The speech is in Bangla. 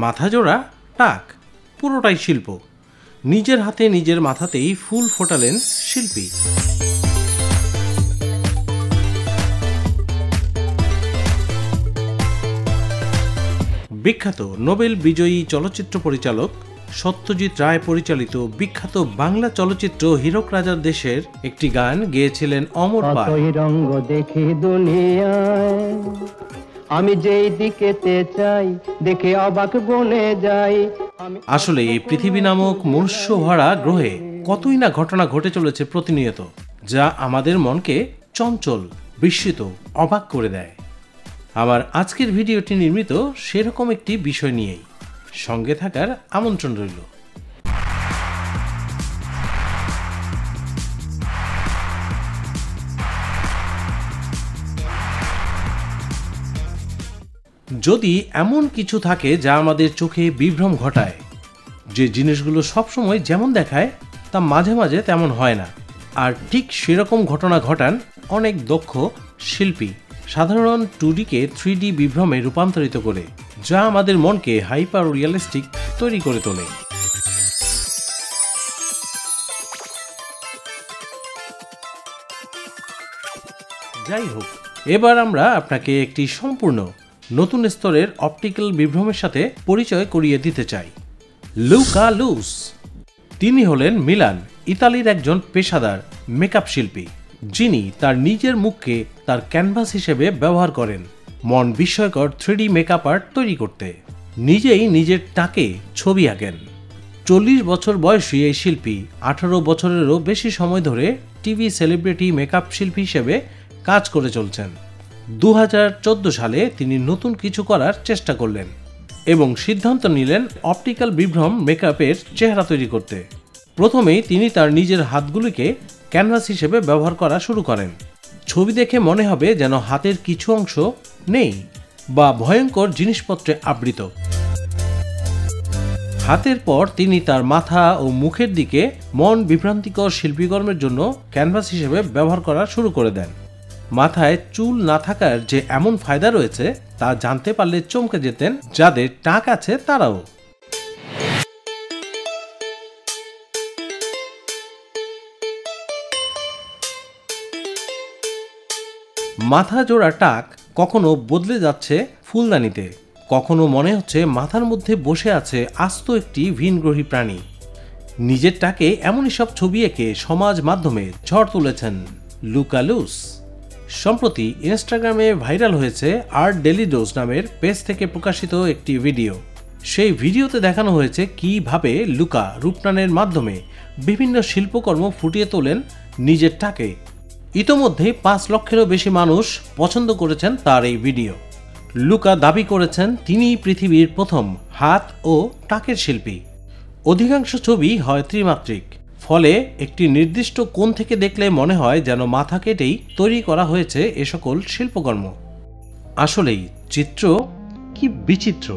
মাথা জোড়া টাক, পুরোটাই শিল্প। নিজের হাতে নিজের মাথাতেই ফুল ফোটালেন শিল্পী। বিখ্যাত নোবেল বিজয়ী চলচ্চিত্র পরিচালক সত্যজিৎ রায় পরিচালিত বিখ্যাত বাংলা চলচ্চিত্র হীরক রাজার দেশের একটি গান গেয়েছিলেন অমর পাল। রঙ্গ দেখে দুনিয়ায় আমি যেই দিকেতে চাই দেখে অবাক বনে যাই। আসলে এই পৃথিবী নামক মনুষ্য ভরা গ্রহে কতই না ঘটনা ঘটে চলেছে প্রতিনিয়ত, যা আমাদের মনকে চঞ্চল, বিস্মিত, অবাক করে দেয়। আমার আজকের ভিডিওটি নির্মিত সেরকম একটি বিষয় নিয়েই। সঙ্গে থাকার আমন্ত্রণ রইল। যদি এমন কিছু থাকে যা আমাদের চোখে বিভ্রম ঘটায়, যে জিনিসগুলো সবসময় যেমন দেখায় তা মাঝে মাঝে তেমন হয় না, আর ঠিক সেরকম ঘটনা ঘটান অনেক দক্ষ শিল্পী সাধারণ 2Dকে 3D বিভ্রমে রূপান্তরিত করে, যা আমাদের মনকে হাইপার রিয়েলিস্টিক তৈরি করে তোলে। যাই হোক, এবার আমরা আপনাকে একটি সম্পূর্ণ নতুন স্তরের অপটিক্যাল বিভ্রমের সাথে পরিচয় করিয়ে দিতে চাই। লুকা লুস। তিনি হলেন মিলান, ইতালির একজন পেশাদার মেকআপ শিল্পী, যিনি তার নিজের মুখকে তার ক্যানভাস হিসেবে ব্যবহার করেন মন বিস্ময়কর 3D মেকআপ আর্ট তৈরি করতে। নিজেই নিজের টাকে ছবি আঁকেন। 40 বছর বয়সী এই শিল্পী 18 বছরেরও বেশি সময় ধরে টিভি সেলিব্রিটি মেকআপ শিল্পী হিসেবে কাজ করে চলছেন। 2014 সালে তিনি নতুন কিছু করার চেষ্টা করলেন এবং সিদ্ধান্ত নিলেন অপটিক্যাল বিভ্রম মেকআপের চেহারা তৈরি করতে। প্রথমেই তিনি তার নিজের হাতগুলিকে ক্যানভাস হিসেবে ব্যবহার করা শুরু করেন। ছবি দেখে মনে হবে যেন হাতের কিছু অংশ নেই বা ভয়ঙ্কর জিনিসপত্রে আবৃত। হাতের পর তিনি তার মাথা ও মুখের দিকে মন বিভ্রান্তিকর শিল্পীকর্মের জন্য ক্যানভাস হিসেবে ব্যবহার করা শুরু করে দেন। মাথায় চুল না থাকার যে এমন ফায়দা রয়েছে তা জানতে পারলে চমকে যেতেন যাদের টাক আছে তারাও। মাথা জোড়া টাক কখনো বদলে যাচ্ছে ফুলদানিতে, কখনো মনে হচ্ছে মাথার মধ্যে বসে আছে আস্ত একটি ভিনগ্রহী প্রাণী। নিজের টাকে এমনই সব ছবি এঁকে সমাজ মাধ্যমে ঝড় তুলেছেন লুকা লুস। সম্প্রতি ইনস্টাগ্রামে ভাইরাল হয়েছে আর্ট ডেলি ডোজ নামের পেজ থেকে প্রকাশিত একটি ভিডিও। সেই ভিডিওতে দেখানো হয়েছে কিভাবে লুকা রূপটানের মাধ্যমে বিভিন্ন শিল্পকর্ম ফুটিয়ে তোলেন নিজের টাকে। ইতোমধ্যে 5 লক্ষেরও বেশি মানুষ পছন্দ করেছেন তার এই ভিডিও। লুকা দাবি করেছেন তিনি পৃথিবীর প্রথম হাত ও টাকের শিল্পী। অধিকাংশ ছবি হয় ত্রিমাত্রিক, ফলে একটি নির্দিষ্ট কোণ থেকে দেখলে মনে হয় যেন মাথা কেটেই তৈরি করা হয়েছে এ সকল শিল্পকর্ম। আসলেই চিত্র কি বিচিত্র!